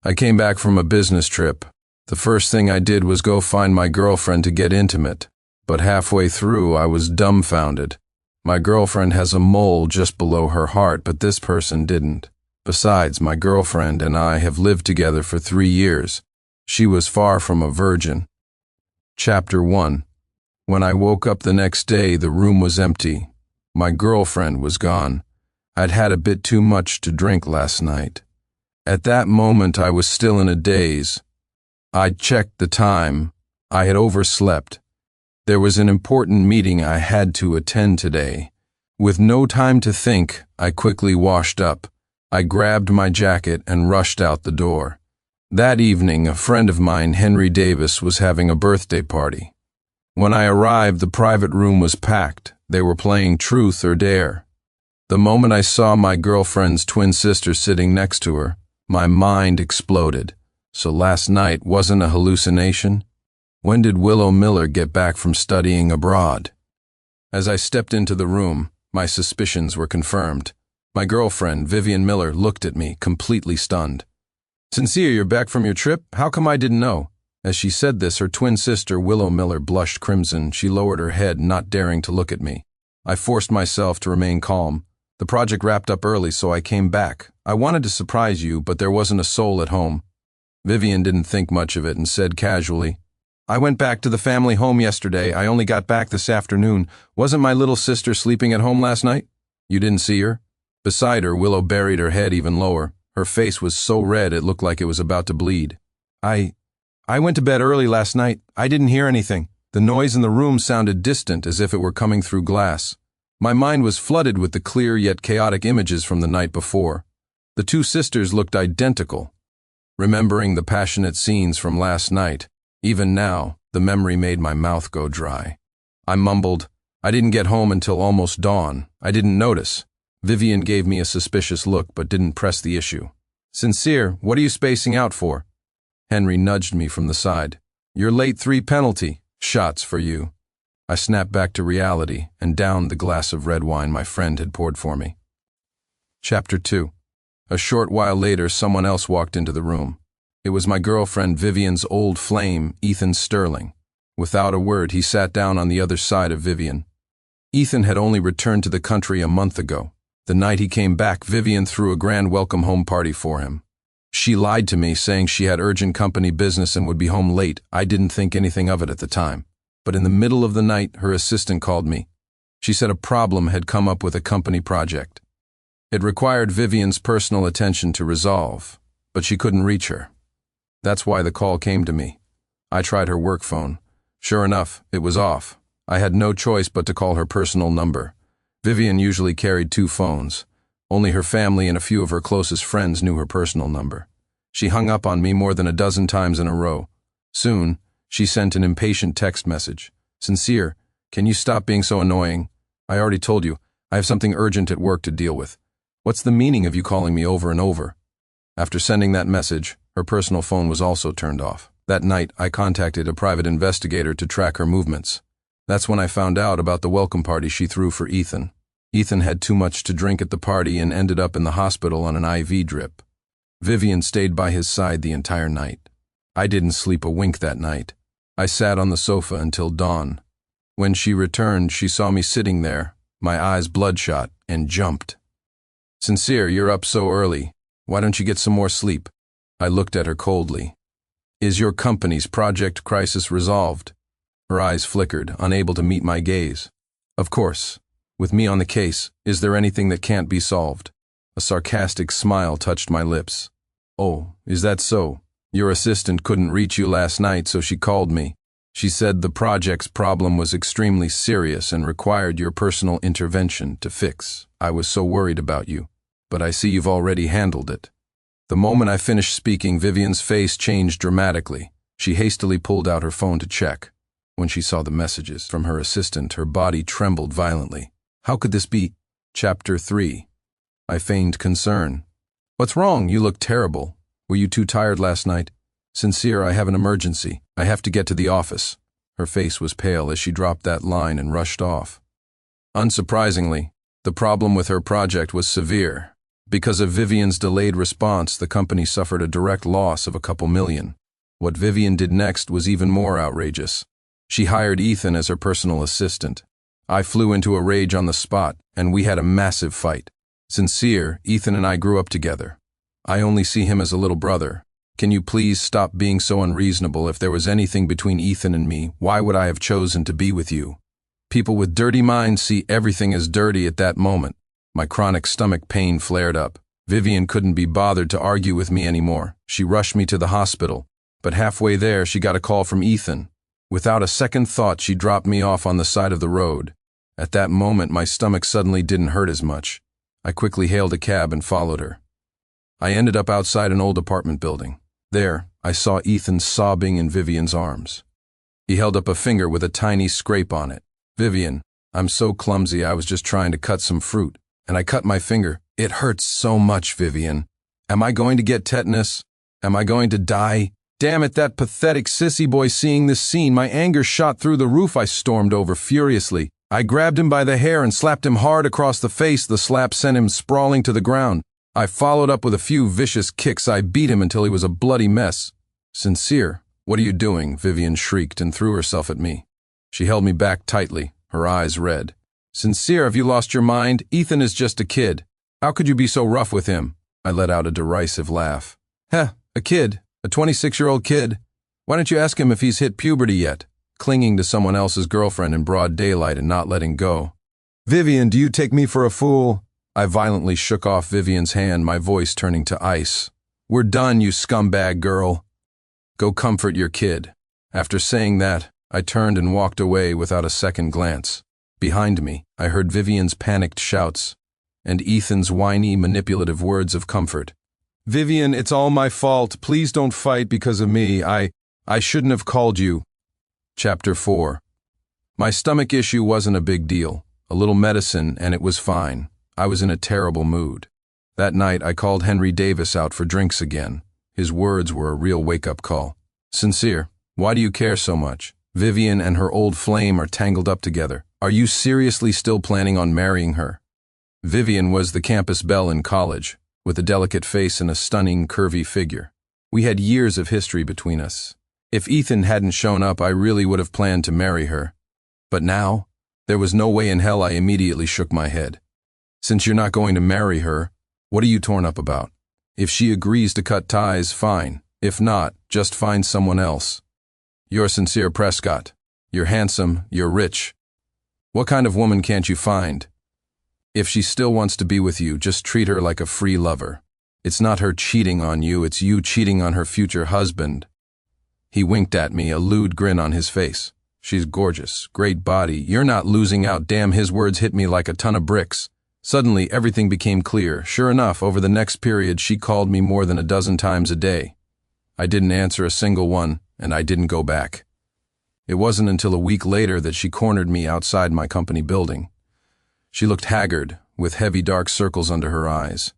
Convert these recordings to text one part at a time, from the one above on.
I came back from a business trip. The first thing I did was go find my girlfriend to get intimate, but halfway through I was dumbfounded. My girlfriend has a mole just below her heart, but this person didn't. Besides, my girlfriend and I have lived together for 3 years. She was far from a virgin. Chapter 1. When I woke up the next day, the room was empty. My girlfriend was gone. I'd had a bit too much to drink last night. At that moment, I was still in a daze. I'd checked the time. I had overslept. There was an important meeting I had to attend today. With no time to think, I quickly washed up. I grabbed my jacket and rushed out the door. That evening, a friend of mine, Henry Davis, was having a birthday party. When I arrived, the private room was packed. They were playing Truth or Dare. The moment I saw my girlfriend's twin sister sitting next to her, my mind exploded. So last night wasn't a hallucination? When did Willow Miller get back from studying abroad? As I stepped into the room, my suspicions were confirmed. My girlfriend, Vivian Miller, looked at me, completely stunned. "Sincere, you're back from your trip? How come I didn't know?" As she said this, her twin sister, Willow Miller, blushed crimson. She lowered her head, not daring to look at me. I forced myself to remain calm. "The project wrapped up early, so I came back. I wanted to surprise you, but there wasn't a soul at home." Vivian didn't think much of it and said casually, "I went back to the family home yesterday. I only got back this afternoon. Wasn't my little sister sleeping at home last night?" "You didn't see her?" Beside her, Willow buried her head even lower. Her face was so red it looked like it was about to bleed. I went to bed early last night. I didn't hear anything. The noise in the room sounded distant, as if it were coming through glass. My mind was flooded with the clear yet chaotic images from the night before. The two sisters looked identical. Remembering the passionate scenes from last night, even now, the memory made my mouth go dry. I mumbled, "I didn't get home until almost dawn. I didn't notice." Vivian gave me a suspicious look but didn't press the issue. "Sincere, what are you spacing out for?" Henry nudged me from the side. "Your late 3 penalty. Shots for you." I snapped back to reality and downed the glass of red wine my friend had poured for me. Chapter 2. A short while later, someone else walked into the room. It was my girlfriend Vivian's old flame, Ethan Sterling. Without a word, he sat down on the other side of Vivian. Ethan had only returned to the country a month ago. The night he came back, Vivian threw a grand welcome home party for him. She lied to me, saying she had urgent company business and would be home late. I didn't think anything of it at the time. But in the middle of the night, her assistant called me. She said a problem had come up with a company project. It required Vivian's personal attention to resolve, but she couldn't reach her. That's why the call came to me. I tried her work phone. Sure enough, it was off. I had no choice but to call her personal number. Vivian usually carried 2 phones. Only her family and a few of her closest friends knew her personal number. She hung up on me more than a dozen times in a row. Soon, she sent an impatient text message. "Sincere, can you stop being so annoying? I already told you, I have something urgent at work to deal with. What's the meaning of you calling me over and over?" After sending that message, her personal phone was also turned off. That night, I contacted a private investigator to track her movements. That's when I found out about the welcome party she threw for Ethan. Ethan had too much to drink at the party and ended up in the hospital on an IV drip. Vivian stayed by his side the entire night. I didn't sleep a wink that night. I sat on the sofa until dawn. When she returned, she saw me sitting there, my eyes bloodshot, and jumped. "Sincere, you're up so early. Why don't you get some more sleep?" I looked at her coldly. "Is your company's project crisis resolved?" Her eyes flickered, unable to meet my gaze. "Of course. With me on the case, is there anything that can't be solved?" A sarcastic smile touched my lips. "Oh, is that so? Your assistant couldn't reach you last night, so she called me. She said the project's problem was extremely serious and required your personal intervention to fix. I was so worried about you, but I see you've already handled it." The moment I finished speaking, Vivian's face changed dramatically. She hastily pulled out her phone to check. When she saw the messages from her assistant, her body trembled violently. How could this be? Chapter 3. I feigned concern. "What's wrong? You look terrible. Were you too tired last night?" "Sincere, I have an emergency. I have to get to the office." Her face was pale as she dropped that line and rushed off. Unsurprisingly, the problem with her project was severe. Because of Vivian's delayed response, the company suffered a direct loss of a couple million. What Vivian did next was even more outrageous. She hired Ethan as her personal assistant. I flew into a rage on the spot, and we had a massive fight. Sincere, Ethan and I grew up together. I only see him as a little brother. Can you please stop being so unreasonable? If there was anything between Ethan and me, why would I have chosen to be with you? People with dirty minds see everything as dirty at that moment. My chronic stomach pain flared up. Vivian couldn't be bothered to argue with me anymore. She rushed me to the hospital, but halfway there she got a call from Ethan. Without a second thought, she dropped me off on the side of the road. At that moment, my stomach suddenly didn't hurt as much. I quickly hailed a cab and followed her. I ended up outside an old apartment building. There, I saw Ethan sobbing in Vivian's arms. He held up a finger with a tiny scrape on it. "Vivian, I'm so clumsy, I was just trying to cut some fruit, and I cut my finger. It hurts so much, Vivian. Am I going to get tetanus? Am I going to die? Damn it, that pathetic sissy boy!" Seeing this scene, my anger shot through the roof. I stormed over furiously. I grabbed him by the hair and slapped him hard across the face. The slap sent him sprawling to the ground. I followed up with a few vicious kicks. I beat him until he was a bloody mess. "Sincere, what are you doing?" Vivian shrieked and threw herself at me. She held me back tightly, her eyes red. "Sincere, have you lost your mind? Ethan is just a kid. How could you be so rough with him?" I let out a derisive laugh. "Heh, a kid? A 26-year-old kid? Why don't you ask him if he's hit puberty yet? Clinging to someone else's girlfriend in broad daylight and not letting go." "Vivian, do you take me for a fool?" I violently shook off Vivian's hand, my voice turning to ice. "We're done, you scumbag girl. Go comfort your kid." After saying that, I turned and walked away without a second glance. Behind me, I heard Vivian's panicked shouts and Ethan's whiny, manipulative words of comfort. "Vivian, it's all my fault. Please don't fight because of me. I shouldn't have called you." Chapter 4. My stomach issue wasn't a big deal. A little medicine and it was fine. I was in a terrible mood. That night, I called Henry Davis out for drinks again. His words were a real wake-up call. "Sincere, why do you care so much? Vivian and her old flame are tangled up together. Are you seriously still planning on marrying her?" Vivian was the campus belle in college, with a delicate face and a stunning, curvy figure. We had years of history between us. If Ethan hadn't shown up, I really would have planned to marry her. But now, there was no way in hell. I immediately shook my head. "Since you're not going to marry her, what are you torn up about? If she agrees to cut ties, fine. If not, just find someone else. You're Sincere Prescott. You're handsome, you're rich. What kind of woman can't you find? If she still wants to be with you, just treat her like a free lover. It's not her cheating on you, it's you cheating on her future husband." He winked at me, a lewd grin on his face. "She's gorgeous, great body. You're not losing out." Damn, his words hit me like a ton of bricks. Suddenly, everything became clear. Sure enough, over the next period, she called me more than a dozen times a day. I didn't answer a single one, and I didn't go back. It wasn't until a week later that she cornered me outside my company building. She looked haggard, with heavy dark circles under her eyes.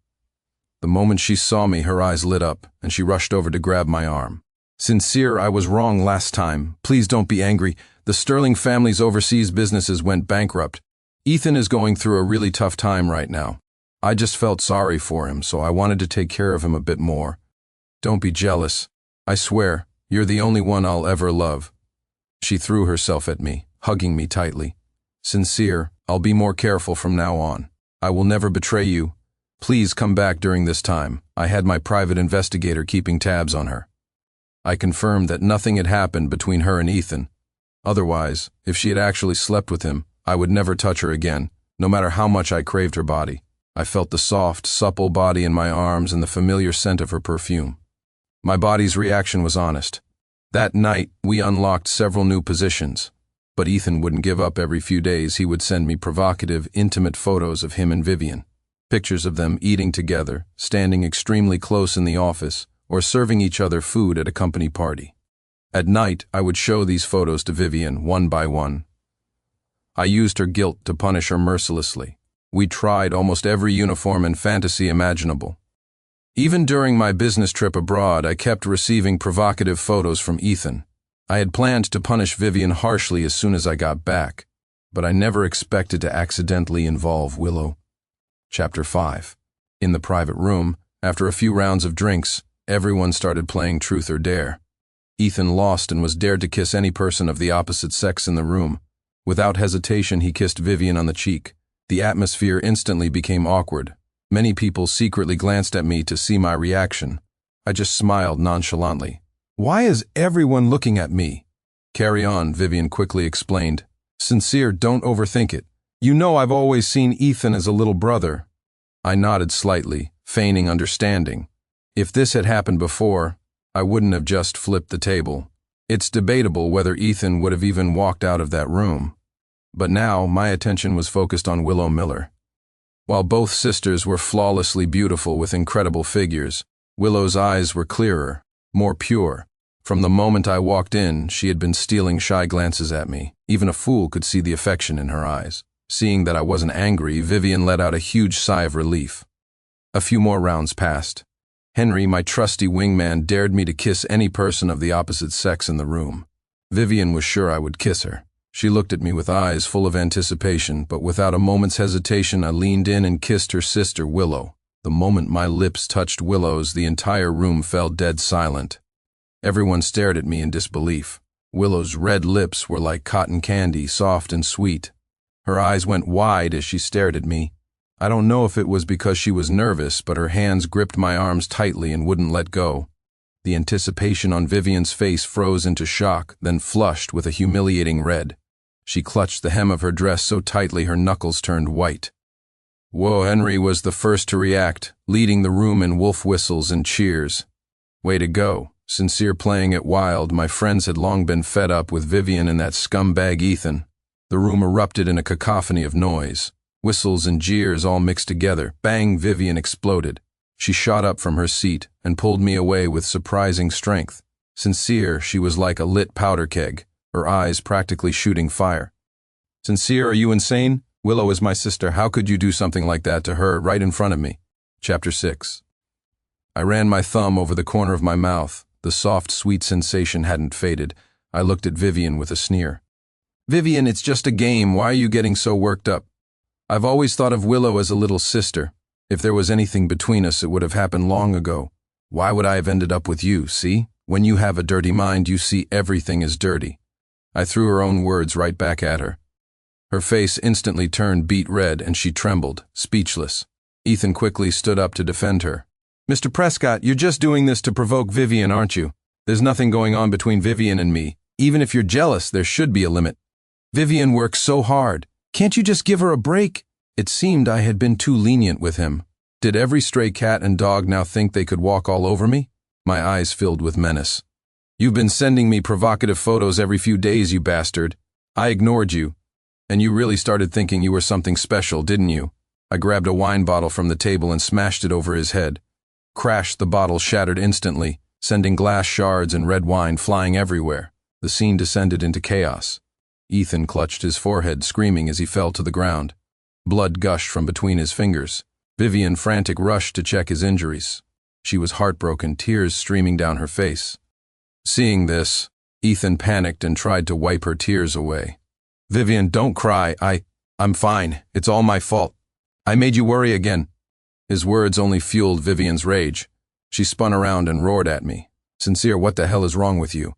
The moment she saw me, her eyes lit up, and she rushed over to grab my arm. "Sincere, I was wrong last time. Please don't be angry. The Sterling family's overseas businesses went bankrupt. Ethan is going through a really tough time right now. I just felt sorry for him, so I wanted to take care of him a bit more. Don't be jealous. I swear, you're the only one I'll ever love." She threw herself at me, hugging me tightly. "Sincere, I'll be more careful from now on. I will never betray you. Please come back during this time." I had my private investigator keeping tabs on her. I confirmed that nothing had happened between her and Ethan. Otherwise, if she had actually slept with him, I would never touch her again, no matter how much I craved her body. I felt the soft, supple body in my arms and the familiar scent of her perfume. My body's reaction was honest. That night, we unlocked several new positions. But Ethan wouldn't give up. Every few days, he would send me provocative, intimate photos of him and Vivian. Pictures of them eating together, standing extremely close in the office, or serving each other food at a company party. At night, I would show these photos to Vivian, one by one. I used her guilt to punish her mercilessly. We tried almost every uniform and fantasy imaginable. Even during my business trip abroad, I kept receiving provocative photos from Ethan. I had planned to punish Vivian harshly as soon as I got back, but I never expected to accidentally involve Willow. Chapter 5. In the private room, after a few rounds of drinks, everyone started playing Truth or Dare. Ethan lost and was dared to kiss any person of the opposite sex in the room. Without hesitation, he kissed Vivian on the cheek. The atmosphere instantly became awkward. Many people secretly glanced at me to see my reaction. I just smiled nonchalantly. "Why is everyone looking at me?" "Carry on," Vivian quickly explained. "Sincere, don't overthink it. You know I've always seen Ethan as a little brother." I nodded slightly, feigning understanding. If this had happened before, I wouldn't have just flipped the table. It's debatable whether Ethan would have even walked out of that room. But now my attention was focused on Willow Miller. While both sisters were flawlessly beautiful with incredible figures, Willow's eyes were clearer, more pure. From the moment I walked in, she had been stealing shy glances at me. Even a fool could see the affection in her eyes. Seeing that I wasn't angry, Vivian let out a huge sigh of relief. A few more rounds passed. Henry, my trusty wingman, dared me to kiss any person of the opposite sex in the room. Vivian was sure I would kiss her. She looked at me with eyes full of anticipation, but without a moment's hesitation I leaned in and kissed her sister, Willow. The moment my lips touched Willow's, the entire room fell dead silent. Everyone stared at me in disbelief. Willow's red lips were like cotton candy, soft and sweet. Her eyes went wide as she stared at me. I don't know if it was because she was nervous, but her hands gripped my arms tightly and wouldn't let go. The anticipation on Vivian's face froze into shock, then flushed with a humiliating red. She clutched the hem of her dress so tightly her knuckles turned white. Whoa, Henry was the first to react, leading the room in wolf whistles and cheers. Way to go. Sincere playing it wild, my friends had long been fed up with Vivian and that scumbag Ethan. The room erupted in a cacophony of noise. Whistles and jeers all mixed together. Bang, Vivian exploded. She shot up from her seat and pulled me away with surprising strength. Sincere, she was like a lit powder keg, her eyes practically shooting fire. "Sincere, are you insane? Willow is my sister. How could you do something like that to her right in front of me?" Chapter 6. I ran my thumb over the corner of my mouth. The soft, sweet sensation hadn't faded. I looked at Vivian with a sneer. "Vivian, it's just a game. Why are you getting so worked up? I've always thought of Willow as a little sister. If there was anything between us, it would have happened long ago. Why would I have ended up with you, see? When you have a dirty mind, you see everything as dirty." I threw her own words right back at her. Her face instantly turned beet red and she trembled, speechless. Ethan quickly stood up to defend her. "Mr. Prescott, you're just doing this to provoke Vivian, aren't you? There's nothing going on between Vivian and me. Even if you're jealous, there should be a limit. Vivian works so hard. Can't you just give her a break?" It seemed I had been too lenient with him. Did every stray cat and dog now think they could walk all over me? My eyes filled with menace. "You've been sending me provocative photos every few days, you bastard. I ignored you. And you really started thinking you were something special, didn't you?" I grabbed a wine bottle from the table and smashed it over his head. Crash, the bottle shattered instantly, sending glass shards and red wine flying everywhere. The scene descended into chaos. Ethan clutched his forehead, screaming as he fell to the ground. Blood gushed from between his fingers. Vivian, frantic, rushed to check his injuries. She was heartbroken, tears streaming down her face. Seeing this, Ethan panicked and tried to wipe her tears away. "Vivian, don't cry. I'm fine. It's all my fault. I made you worry again." His words only fueled Vivian's rage. She spun around and roared at me. "Sincere, what the hell is wrong with you?"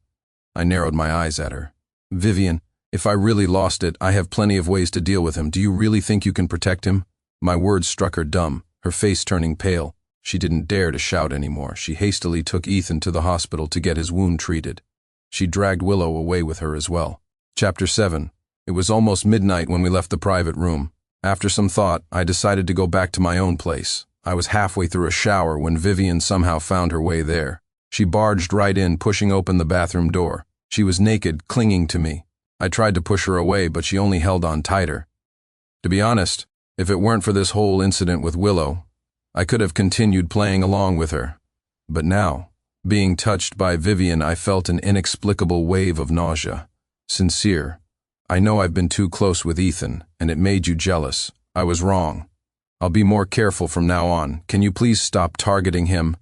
I narrowed my eyes at her. "Vivian, if I really lost it, I have plenty of ways to deal with him. Do you really think you can protect him?" My words struck her dumb, her face turning pale. She didn't dare to shout anymore. She hastily took Ethan to the hospital to get his wound treated. She dragged Willow away with her as well. Chapter 7. It was almost midnight when we left the private room. After some thought, I decided to go back to my own place. I was halfway through a shower when Vivian somehow found her way there. She barged right in, pushing open the bathroom door. She was naked, clinging to me. I tried to push her away, but she only held on tighter. To be honest, if it weren't for this whole incident with Willow, I could have continued playing along with her. But now, being touched by Vivian, I felt an inexplicable wave of nausea. "Sincere, I know I've been too close with Ethan, and it made you jealous. I was wrong. I'll be more careful from now on. Can you please stop targeting him?"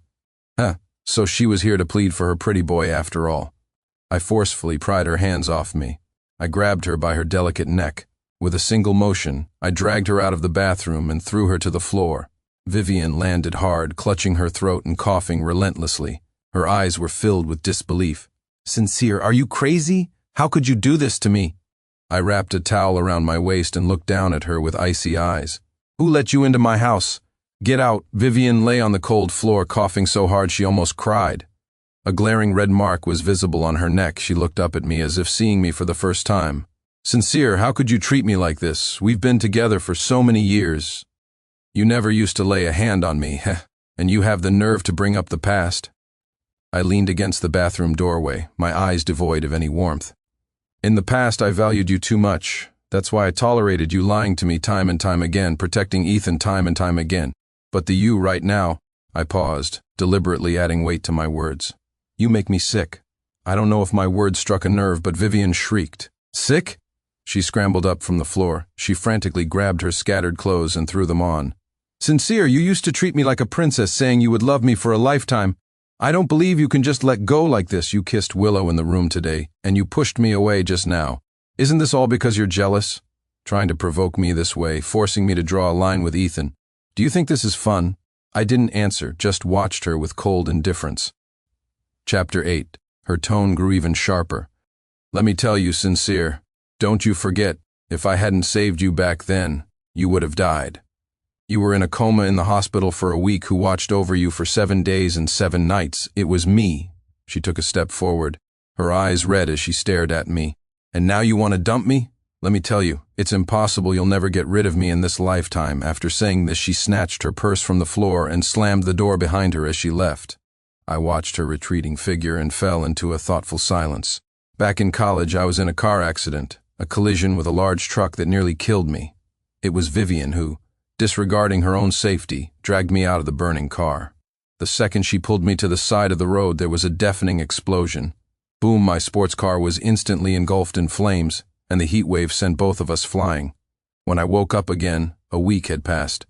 So she was here to plead for her pretty boy after all. I forcefully pried her hands off me. I grabbed her by her delicate neck. With a single motion, I dragged her out of the bathroom and threw her to the floor. Vivian landed hard, clutching her throat and coughing relentlessly. Her eyes were filled with disbelief. "Sincere, are you crazy? How could you do this to me?" I wrapped a towel around my waist and looked down at her with icy eyes. "Who let you into my house? Get out." Vivian lay on the cold floor, coughing so hard she almost cried. A glaring red mark was visible on her neck. She looked up at me as if seeing me for the first time. "Sincere, how could you treat me like this? We've been together for so many years. You never used to lay a hand on me, and you have the nerve to bring up the past." I leaned against the bathroom doorway, my eyes devoid of any warmth. "In the past, I valued you too much. That's why I tolerated you lying to me time and time again, protecting Ethan time and time again. But the you right now," I paused, deliberately adding weight to my words. "You make me sick." I don't know if my words struck a nerve, but Vivian shrieked. "Sick?" She scrambled up from the floor. She frantically grabbed her scattered clothes and threw them on. "Sincere, you used to treat me like a princess, saying you would love me for a lifetime. I don't believe you can just let go like this. You kissed Willow in the room today, and you pushed me away just now. Isn't this all because you're jealous? Trying to provoke me this way, forcing me to draw a line with Ethan. Do you think this is fun?" I didn't answer, just watched her with cold indifference. Chapter 8. Her tone grew even sharper. "Let me tell you, Sincere, don't you forget, if I hadn't saved you back then, you would have died. You were in a coma in the hospital for a week. Who watched over you for 7 days and 7 nights? It was me." She took a step forward, her eyes red as she stared at me. "And now you want to dump me? Let me tell you, it's impossible. You'll never get rid of me in this lifetime." After saying this, she snatched her purse from the floor and slammed the door behind her as she left. I watched her retreating figure and fell into a thoughtful silence. Back in college, I was in a car accident, a collision with a large truck that nearly killed me. It was Vivian who, disregarding her own safety, dragged me out of the burning car. The second she pulled me to the side of the road, there was a deafening explosion. Boom, my sports car was instantly engulfed in flames, and the heat wave sent both of us flying. When I woke up again, a week had passed.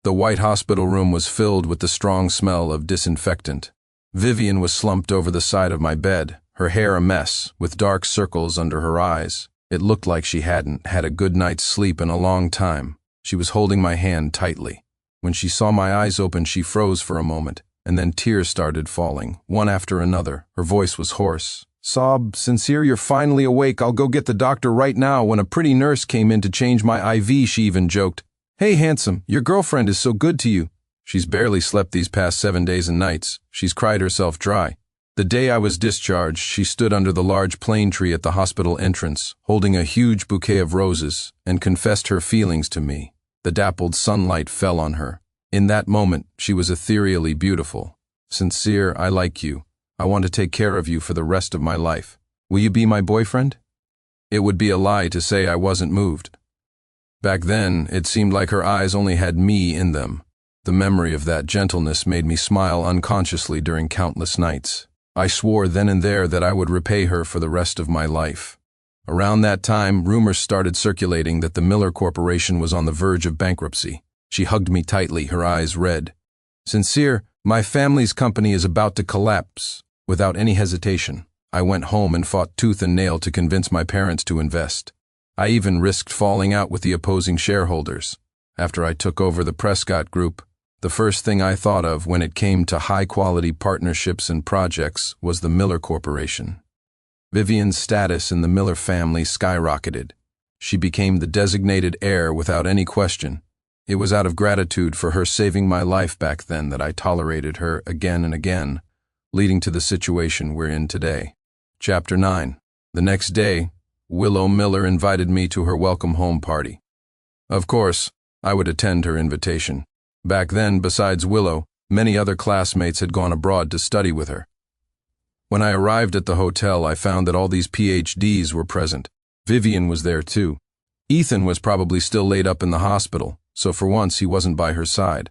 The white hospital room was filled with the strong smell of disinfectant. Vivian was slumped over the side of my bed, her hair a mess, with dark circles under her eyes. It looked like she hadn't had a good night's sleep in a long time. She was holding my hand tightly. When she saw my eyes open, she froze for a moment, and then tears started falling, one after another. Her voice was hoarse. "Sob, Sincere, you're finally awake. I'll go get the doctor right now." When a pretty nurse came in to change my IV, she even joked, "Hey, handsome, your girlfriend is so good to you. She's barely slept these past 7 days and nights. She's cried herself dry." The day I was discharged, she stood under the large plane tree at the hospital entrance, holding a huge bouquet of roses, and confessed her feelings to me. The dappled sunlight fell on her. In that moment, she was ethereally beautiful. "Sincere, I like you. I want to take care of you for the rest of my life. Will you be my boyfriend?" It would be a lie to say I wasn't moved. Back then, it seemed like her eyes only had me in them. The memory of that gentleness made me smile unconsciously during countless nights. I swore then and there that I would repay her for the rest of my life. Around that time, rumors started circulating that the Miller Corporation was on the verge of bankruptcy. She hugged me tightly, her eyes red. "Sincere, my family's company is about to collapse." Without any hesitation, I went home and fought tooth and nail to convince my parents to invest. I even risked falling out with the opposing shareholders. After I took over the Prescott Group, the first thing I thought of when it came to high-quality partnerships and projects was the Miller Corporation. Vivian's status in the Miller family skyrocketed. She became the designated heir without any question. It was out of gratitude for her saving my life back then that I tolerated her again and again, leading to the situation we're in today. Chapter 9. The next day, Willow Miller invited me to her welcome home party. Of course, I would attend her invitation. Back then, besides Willow, many other classmates had gone abroad to study with her. When I arrived at the hotel, I found that all these PhDs were present. Vivian was there too. Ethan was probably still laid up in the hospital, so for once he wasn't by her side.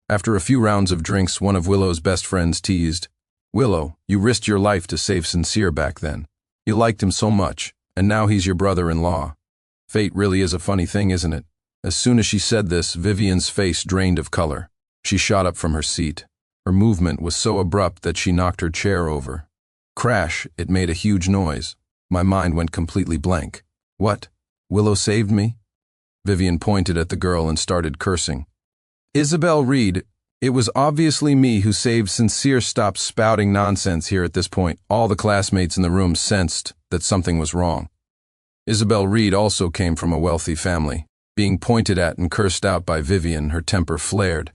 After a few rounds of drinks, one of Willow's best friends teased, "Willow, you risked your life to save Sincere back then. You liked him so much, and now he's your brother-in-law. Fate really is a funny thing, isn't it?" As soon as she said this, Vivian's face drained of color. She shot up from her seat. Her movement was so abrupt that she knocked her chair over. Crash, it made a huge noise. My mind went completely blank. "What? Willow saved me?" Vivian pointed at the girl and started cursing. Isabel Reed, it was obviously me who saved Sincere. Stopped spouting nonsense here at this point. All the classmates in the room sensed that something was wrong. Isabel Reed also came from a wealthy family. Being pointed at and cursed out by Vivian, her temper flared.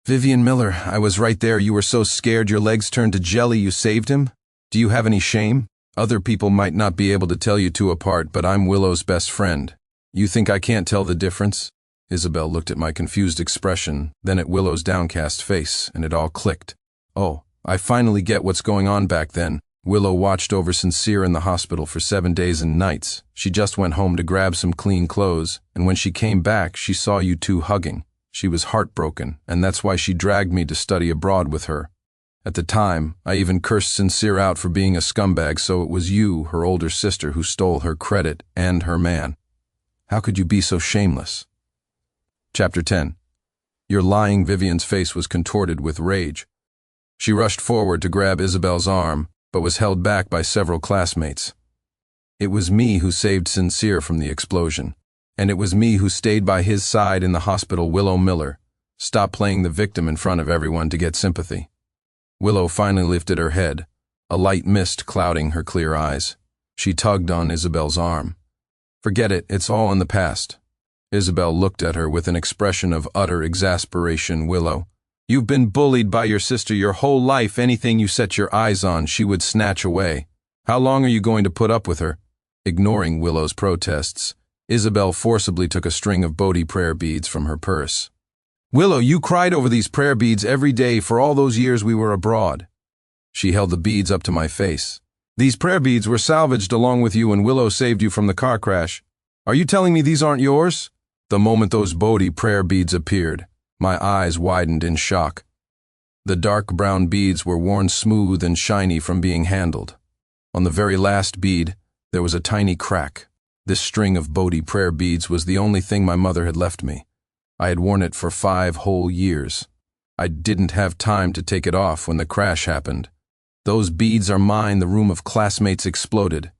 Vivian Miller, I was right there. You were so scared your legs turned to jelly you saved him? Do you have any shame? Other people might not be able to tell you two apart, but I'm Willow's best friend. You think I can't tell the difference? Isabel looked at my confused expression, then at Willow's downcast face, and it all clicked. Oh, I finally get what's going on back then. Willow watched over Sincere in the hospital for 7 days and nights. She just went home to grab some clean clothes, and when she came back, she saw you two hugging. She was heartbroken, and that's why she dragged me to study abroad with her. At the time, I even cursed Sincere out for being a scumbag, so it was you, her older sister, who stole her credit and her man. How could you be so shameless? Chapter 10. You're lying. Vivian's face was contorted with rage. She rushed forward to grab Isabel's arm, but was held back by several classmates. It was me who saved Sincere from the explosion, and it was me who stayed by his side in the hospital. Willow Miller, stop playing the victim in front of everyone to get sympathy. Willow finally lifted her head, a light mist clouding her clear eyes. She tugged on Isabel's arm. Forget it, it's all in the past. Isabel looked at her with an expression of utter exasperation. Willow, you've been bullied by your sister your whole life. Anything you set your eyes on, she would snatch away. How long are you going to put up with her? Ignoring Willow's protests, Isabel forcibly took a string of Bodhi prayer beads from her purse. Willow, you cried over these prayer beads every day for all those years we were abroad. She held the beads up to my face. These prayer beads were salvaged along with you when Willow saved you from the car crash. Are you telling me these aren't yours? The moment those Bodhi prayer beads appeared, my eyes widened in shock. The dark brown beads were worn smooth and shiny from being handled. On the very last bead, there was a tiny crack. This string of Bodhi prayer beads was the only thing my mother had left me. I had worn it for 5 whole years. I didn't have time to take it off when the crash happened. Those beads are mine. The room of classmates exploded.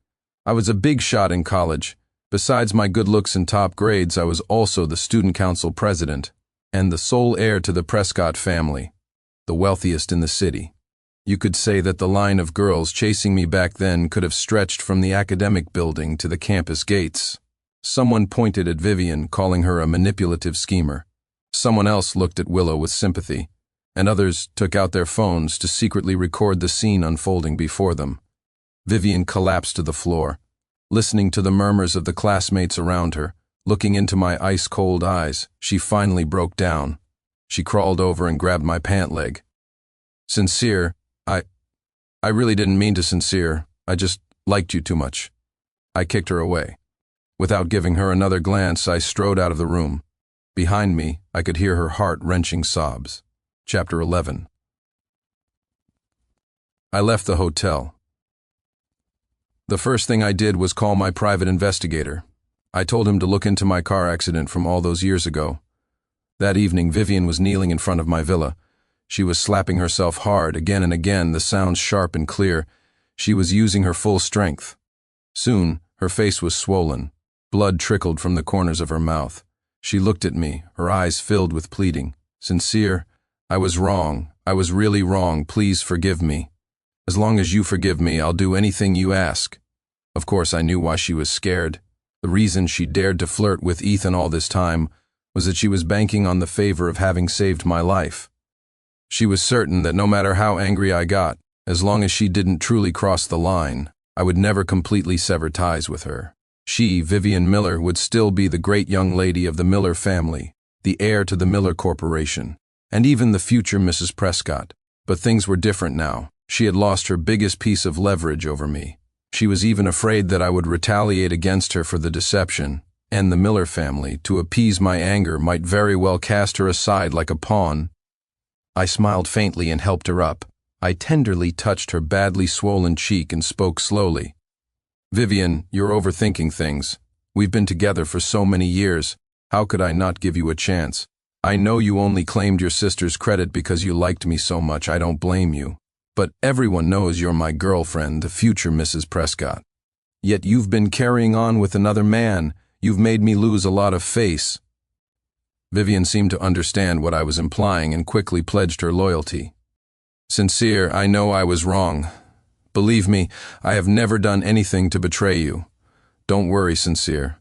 I was a big shot in college. Besides my good looks and top grades, I was also the student council president and the sole heir to the Prescott family, the wealthiest in the city. You could say that the line of girls chasing me back then could have stretched from the academic building to the campus gates. Someone pointed at Vivian, calling her a manipulative schemer. Someone else looked at Willow with sympathy, and others took out their phones to secretly record the scene unfolding before them. Vivian collapsed to the floor. Listening to the murmurs of the classmates around her, looking into my ice-cold eyes, she finally broke down. She crawled over and grabbed my pant leg. Sincere, I really didn't mean to. Sincere, I just liked you too much. I kicked her away. Without giving her another glance, I strode out of the room. Behind me, I could hear her heart-wrenching sobs. Chapter 11. I left the hotel. The first thing I did was call my private investigator. I told him to look into my car accident from all those years ago. That evening, Vivian was kneeling in front of my villa. She was slapping herself hard, again and again, the sounds sharp and clear. She was using her full strength. Soon, her face was swollen. Blood trickled from the corners of her mouth. She looked at me, her eyes filled with pleading. Sincere, I was wrong. I was really wrong. Please forgive me. As long as you forgive me, I'll do anything you ask. Of course, I knew why she was scared. The reason she dared to flirt with Ethan all this time was that she was banking on the favor of having saved my life. She was certain that no matter how angry I got, as long as she didn't truly cross the line, I would never completely sever ties with her. She, Vivian Miller, would still be the great young lady of the Miller family, the heir to the Miller Corporation, and even the future Mrs. Prescott. But things were different now. She had lost her biggest piece of leverage over me. She was even afraid that I would retaliate against her for the deception, and the Miller family, to appease my anger, might very well cast her aside like a pawn. I smiled faintly and helped her up. I tenderly touched her badly swollen cheek and spoke slowly. Vivian, you're overthinking things. We've been together for so many years. How could I not give you a chance? I know you only claimed your sister's credit because you liked me so much. I don't blame you. But everyone knows you're my girlfriend, the future Mrs. Prescott. Yet you've been carrying on with another man. You've made me lose a lot of face. Vivian seemed to understand what I was implying and quickly pledged her loyalty. Sincere, I know I was wrong. Believe me, I have never done anything to betray you. Don't worry, Sincere.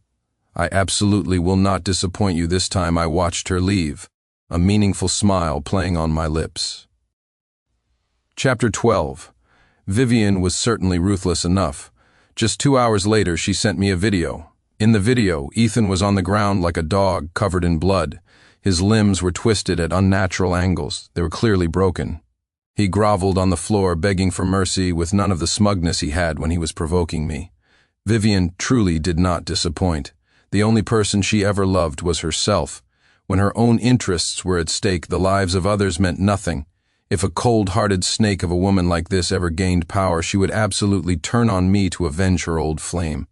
I absolutely will not disappoint you this time. I watched her leave, a meaningful smile playing on my lips. Chapter 12. Vivian was certainly ruthless enough. Just 2 hours later, she sent me a video. In the video, Ethan was on the ground like a dog covered in blood. His limbs were twisted at unnatural angles. They were clearly broken. He groveled on the floor, begging for mercy with none of the smugness he had when he was provoking me. Vivian truly did not disappoint. The only person she ever loved was herself. When her own interests were at stake, the lives of others meant nothing. If a cold-hearted snake of a woman like this ever gained power, she would absolutely turn on me to avenge her old flame.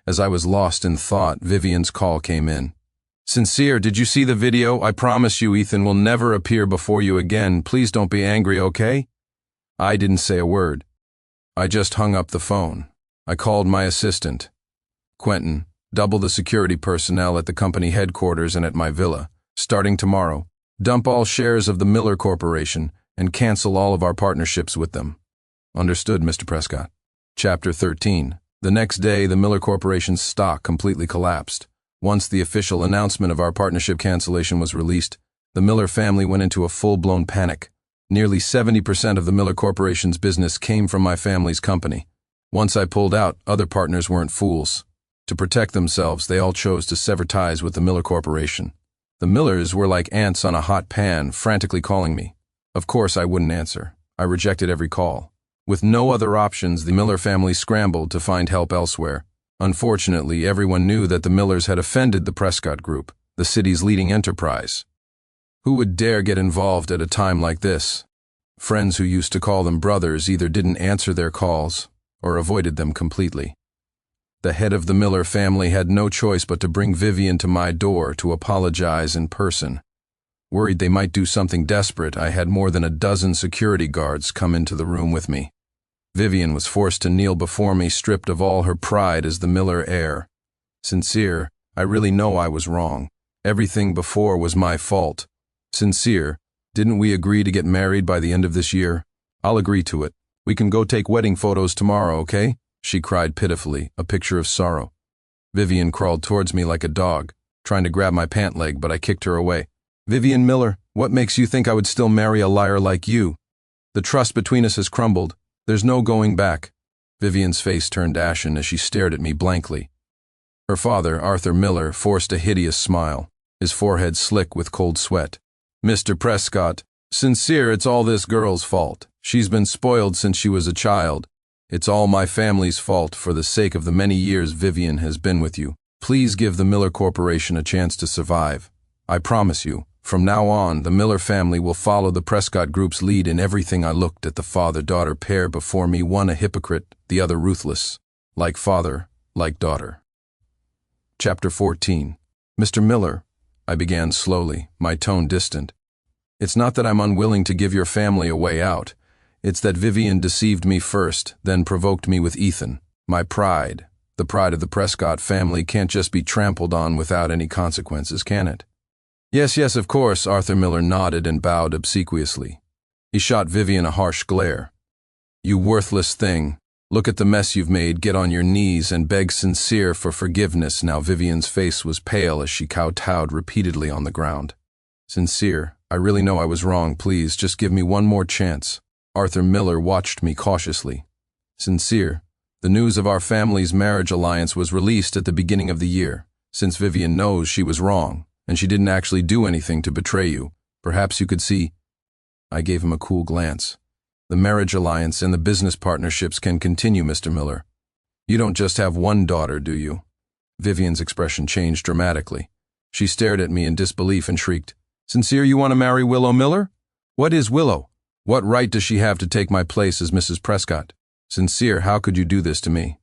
As I was lost in thought, Vivian's call came in. Sincere, did you see the video? I promise you Ethan will never appear before you again. Please don't be angry, okay? I didn't say a word. I just hung up the phone. I called my assistant. Quentin, double the security personnel at the company headquarters and at my villa. Starting tomorrow, dump all shares of the Miller Corporation and cancel all of our partnerships with them. Understood, Mr. Prescott. Chapter 13. The next day, the Miller Corporation's stock completely collapsed. Once the official announcement of our partnership cancellation was released, the Miller family went into a full-blown panic. Nearly 70% of the Miller Corporation's business came from my family's company. Once I pulled out, other partners weren't fools. To protect themselves, they all chose to sever ties with the Miller Corporation. The Millers were like ants on a hot pan, frantically calling me. Of course, I wouldn't answer. I rejected every call. With no other options, the Miller family scrambled to find help elsewhere. Unfortunately, everyone knew that the Millers had offended the Prescott Group, the city's leading enterprise. Who would dare get involved at a time like this? Friends who used to call them brothers either didn't answer their calls or avoided them completely. The head of the Miller family had no choice but to bring Vivian to my door to apologize in person. Worried they might do something desperate, I had more than a dozen security guards come into the room with me. Vivian was forced to kneel before me, stripped of all her pride as the Miller heir. Sincere, I really know I was wrong. Everything before was my fault. Sincere, didn't we agree to get married by the end of this year? I'll agree to it. We can go take wedding photos tomorrow, okay? She cried pitifully, a picture of sorrow. Vivian crawled towards me like a dog, trying to grab my pant leg, but I kicked her away. Vivian Miller, what makes you think I would still marry a liar like you? The trust between us has crumbled. There's no going back. Vivian's face turned ashen as she stared at me blankly. Her father, Arthur Miller, forced a hideous smile, his forehead slick with cold sweat. Mr. Prescott, Sincere, it's all this girl's fault. She's been spoiled since she was a child. It's all my family's fault for the sake of the many years Vivian has been with you. Please give the Miller Corporation a chance to survive. I promise you, from now on, the Miller family will follow the Prescott Group's lead in everything. I looked at the father-daughter pair before me, one a hypocrite, the other ruthless. Like father, like daughter. Chapter 14. Mr. Miller, I began slowly, my tone distant. It's not that I'm unwilling to give your family a way out. It's that Vivian deceived me first, then provoked me with Ethan. My pride, the pride of the Prescott family, can't just be trampled on without any consequences, can it? Yes, of course, Arthur Miller nodded and bowed obsequiously. He shot Vivian a harsh glare. You worthless thing. Look at the mess you've made. Get on your knees and beg Sincere for forgiveness. Now Vivian's face was pale as she kowtowed repeatedly on the ground. Sincere, I really know I was wrong. Please, just give me one more chance. Arthur Miller watched me cautiously. Sincere, the news of our family's marriage alliance was released at the beginning of the year. Since Vivian knows she was wrong, and she didn't actually do anything to betray you, perhaps you could see. I gave him a cool glance. The marriage alliance and the business partnerships can continue, Mr. Miller. You don't just have one daughter, do you? Vivian's expression changed dramatically. She stared at me in disbelief and shrieked, Sincere, you want to marry Willow Miller? What is Willow? What right does she have to take my place as Mrs. Prescott? Sincere, how could you do this to me?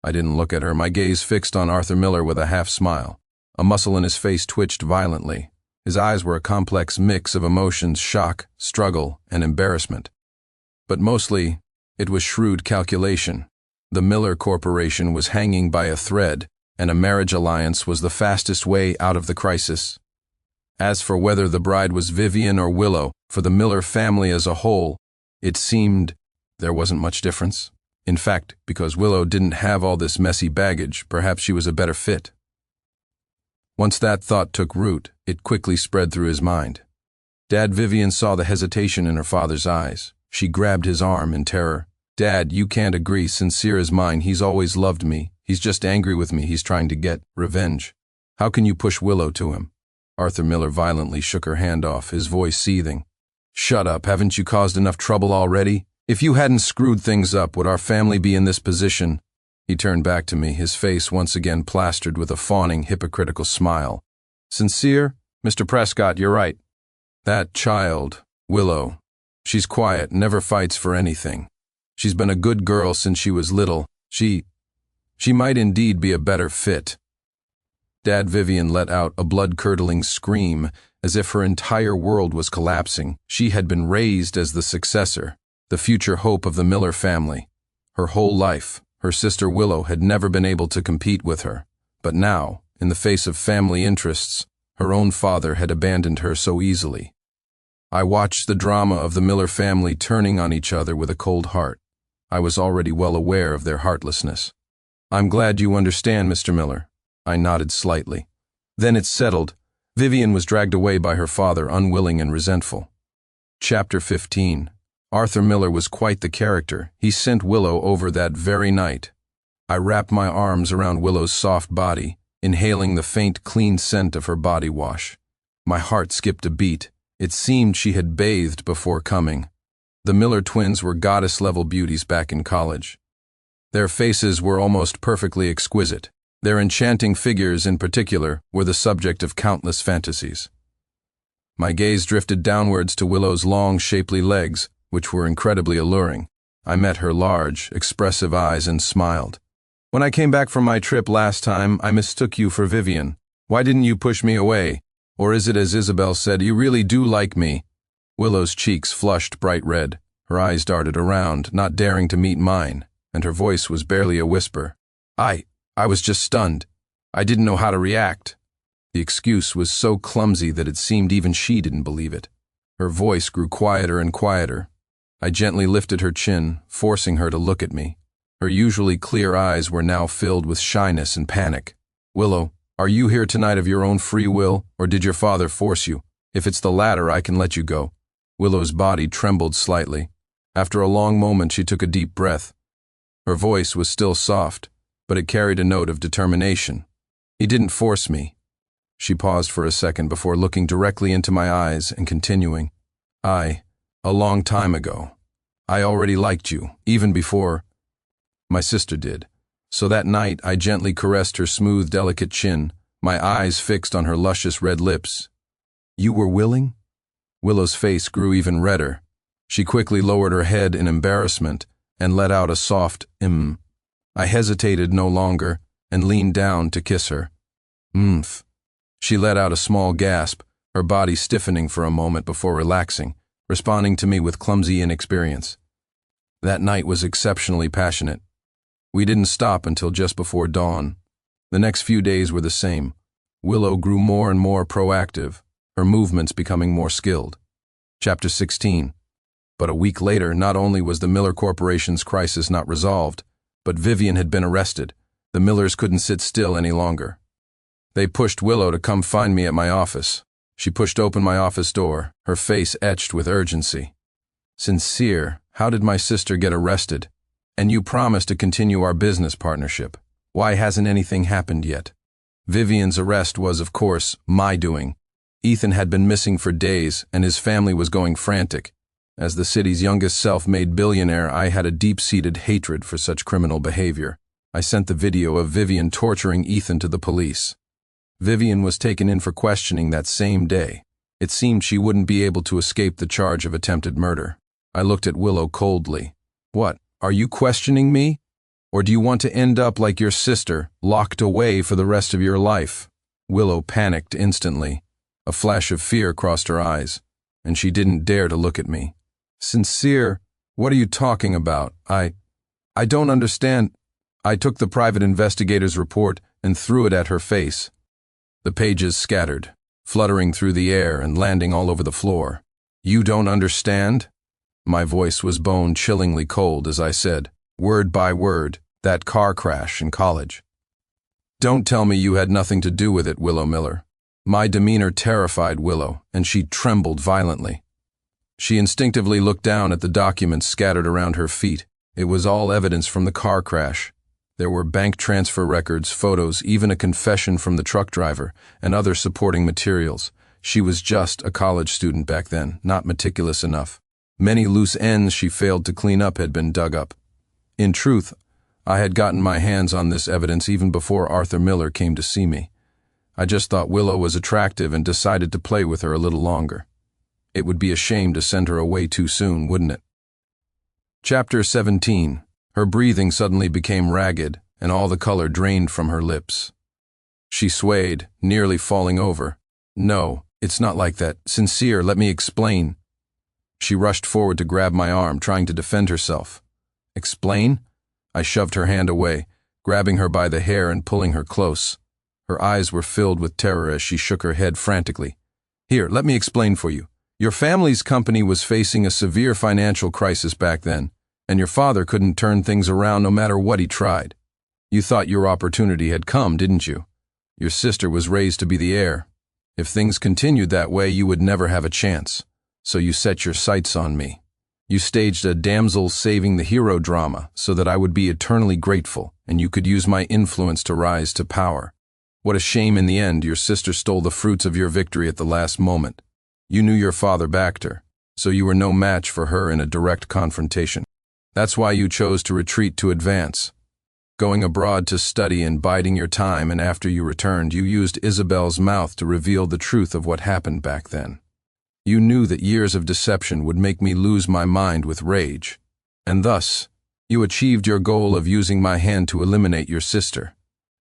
I didn't look at her, my gaze fixed on Arthur Miller with a half smile. A muscle in his face twitched violently. His eyes were a complex mix of emotions, shock, struggle, and embarrassment. But mostly, it was shrewd calculation. The Miller Corporation was hanging by a thread, and a marriage alliance was the fastest way out of the crisis. As for whether the bride was Vivian or Willow, for the Miller family as a whole, it seemed there wasn't much difference. In fact, because Willow didn't have all this messy baggage, perhaps she was a better fit. Once that thought took root, it quickly spread through his mind. Dad, Vivian saw the hesitation in her father's eyes. She grabbed his arm in terror. Dad, you can't agree. Sincere as mine. He's always loved me. He's just angry with me. He's trying to get revenge. How can you push Willow to him? Arthur Miller violently shook her hand off, his voice seething. Shut up. Haven't you caused enough trouble already? If you hadn't screwed things up, would our family be in this position? He turned back to me, his face once again plastered with a fawning, hypocritical smile. Sincere? Mr. Prescott, you're right. That child, Willow, she's quiet, never fights for anything. She's been a good girl since she was little. She might indeed be a better fit. Dad, Vivian let out a blood-curdling scream, as if her entire world was collapsing. She had been raised as the successor, the future hope of the Miller family. Her whole life, her sister Willow had never been able to compete with her. But now, in the face of family interests, her own father had abandoned her so easily. I watched the drama of the Miller family turning on each other with a cold heart. I was already well aware of their heartlessness. I'm glad you understand, Mr. Miller. I nodded slightly. Then it's settled. Vivian was dragged away by her father, unwilling and resentful. Chapter 15. Arthur Miller was quite the character. He sent Willow over that very night. I wrapped my arms around Willow's soft body, inhaling the faint, clean scent of her body wash. My heart skipped a beat. It seemed she had bathed before coming. The Miller twins were goddess-level beauties back in college. Their faces were almost perfectly exquisite. Their enchanting figures, in particular, were the subject of countless fantasies. My gaze drifted downwards to Willow's long, shapely legs, which were incredibly alluring. I met her large, expressive eyes and smiled. When I came back from my trip last time, I mistook you for Vivian. Why didn't you push me away? Or is it as Isabel said, you really do like me? Willow's cheeks flushed bright red. Her eyes darted around, not daring to meet mine, and her voice was barely a whisper. I was just stunned. I didn't know how to react. The excuse was so clumsy that it seemed even she didn't believe it. Her voice grew quieter and quieter. I gently lifted her chin, forcing her to look at me. Her usually clear eyes were now filled with shyness and panic. Willow, are you here tonight of your own free will, or did your father force you? If it's the latter, I can let you go. Willow's body trembled slightly. After a long moment, she took a deep breath. Her voice was still soft, but it carried a note of determination. He didn't force me. She paused for a second before looking directly into my eyes and continuing. A long time ago, I already liked you, even before my sister did. So that night I gently caressed her smooth, delicate chin, my eyes fixed on her luscious red lips. You were willing? Willow's face grew even redder. She quickly lowered her head in embarrassment and let out a soft I hesitated no longer and leaned down to kiss her. She let out a small gasp, her body stiffening for a moment before relaxing, responding to me with clumsy inexperience. That night was exceptionally passionate. We didn't stop until just before dawn. The next few days were the same. Willow grew more and more proactive, her movements becoming more skilled. Chapter 16. But a week later, not only was the Miller Corporation's crisis not resolved, but Vivian had been arrested. The Millers couldn't sit still any longer. They pushed Willow to come find me at my office. She pushed open my office door, her face etched with urgency. Sincere, how did my sister get arrested? And you promised to continue our business partnership. Why hasn't anything happened yet? Vivian's arrest was, of course, my doing. Ethan had been missing for days, and his family was going frantic. As the city's youngest self-made billionaire, I had a deep-seated hatred for such criminal behavior. I sent the video of Vivian torturing Ethan to the police. Vivian was taken in for questioning that same day. It seemed she wouldn't be able to escape the charge of attempted murder. I looked at Willow coldly. What, are you questioning me? Or do you want to end up like your sister, locked away for the rest of your life? Willow panicked instantly. A flash of fear crossed her eyes, and she didn't dare to look at me. Sincere, what are you talking about? I don't understand. I took the private investigator's report and threw it at her face. The pages scattered. fluttering through the air and landing all over the floor. You don't understand? My voice was bone-chillingly cold as I said, word by word, that car crash in college. Don't tell me you had nothing to do with it, Willow Miller. My demeanor terrified Willow, and she trembled violently. She instinctively looked down at the documents scattered around her feet. It was all evidence from the car crash. There were bank transfer records, photos, even a confession from the truck driver, and other supporting materials. She was just a college student back then, not meticulous enough. Many loose ends she failed to clean up had been dug up. In truth, I had gotten my hands on this evidence even before Arthur Miller came to see me. I just thought Willow was attractive and decided to play with her a little longer. It would be a shame to send her away too soon, wouldn't it? Chapter 17. Her breathing suddenly became ragged, and all the color drained from her lips. She swayed, nearly falling over. No, it's not like that. Sincere, let me explain. She rushed forward to grab my arm, trying to defend herself. Explain? I shoved her hand away, grabbing her by the hair and pulling her close. Her eyes were filled with terror as she shook her head frantically. Here, let me explain for you. Your family's company was facing a severe financial crisis back then, and your father couldn't turn things around no matter what he tried. You thought your opportunity had come, didn't you? Your sister was raised to be the heir. If things continued that way, you would never have a chance. So you set your sights on me. You staged a damsel saving the hero drama so that I would be eternally grateful, and you could use my influence to rise to power. What a shame in the end your sister stole the fruits of your victory at the last moment. You knew your father backed her, so you were no match for her in a direct confrontation. That's why you chose to retreat to advance. Going abroad to study and biding your time, and after you returned, you used Isabel's mouth to reveal the truth of what happened back then. You knew that years of deception would make me lose my mind with rage, and thus, you achieved your goal of using my hand to eliminate your sister.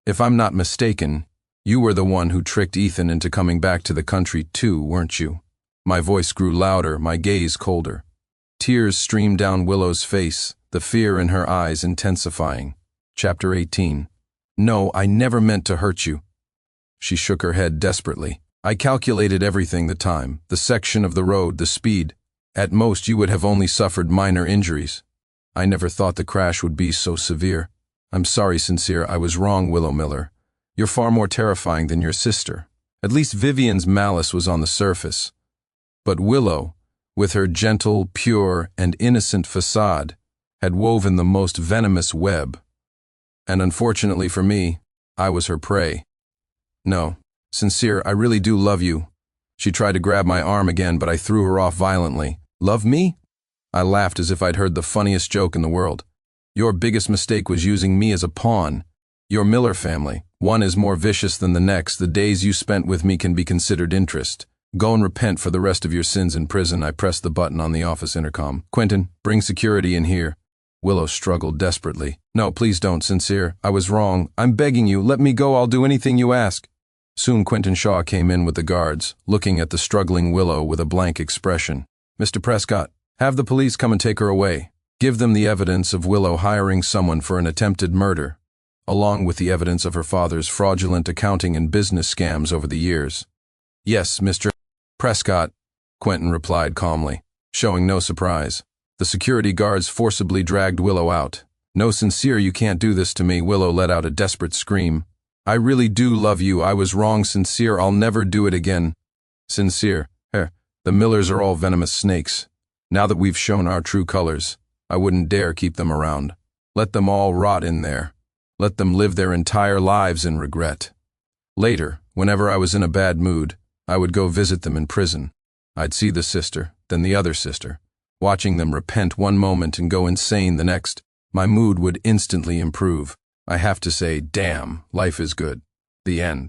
If I'm not mistaken, you were the one who tricked Ethan into coming back to the country too, weren't you? My voice grew louder, my gaze colder. Tears streamed down Willow's face, the fear in her eyes intensifying. Chapter 18. No, I never meant to hurt you. She shook her head desperately. I calculated everything, the time, the section of the road, the speed. At most, you would have only suffered minor injuries. I never thought the crash would be so severe. I'm sorry, Sincere, I was wrong, Willow Miller. You're far more terrifying than your sister. At least Vivian's malice was on the surface. But Willow, with her gentle, pure, and innocent facade, had woven the most venomous web. And unfortunately for me, I was her prey. No, Sincere, I really do love you. She tried to grab my arm again, but I threw her off violently. Love me? I laughed as if I'd heard the funniest joke in the world. Your biggest mistake was using me as a pawn. Your Miller family, one is more vicious than the next. The days you spent with me can be considered interest. Go and repent for the rest of your sins in prison. I pressed the button on the office intercom. Quentin, bring security in here. Willow struggled desperately. No, please don't, Sincere. I was wrong. I'm begging you. Let me go. I'll do anything you ask. Soon Quentin Shaw came in with the guards, looking at the struggling Willow with a blank expression. Mr. Prescott, have the police come and take her away. Give them the evidence of Willow hiring someone for an attempted murder, along with the evidence of her father's fraudulent accounting and business scams over the years. Yes, Mr. Prescott, Quentin replied calmly, showing no surprise. The security guards forcibly dragged Willow out. No, Sincere, you can't do this to me. Willow let out a desperate scream. I really do love you. I was wrong, Sincere. I'll never do it again. Sincere, the Millers are all venomous snakes. Now that we've shown our true colors, I wouldn't dare keep them around. Let them all rot in there. Let them live their entire lives in regret. Later, whenever I was in a bad mood, I would go visit them in prison. I'd see the sister, then the other sister. Watching them repent one moment and go insane the next, my mood would instantly improve. I have to say, damn, life is good. The end.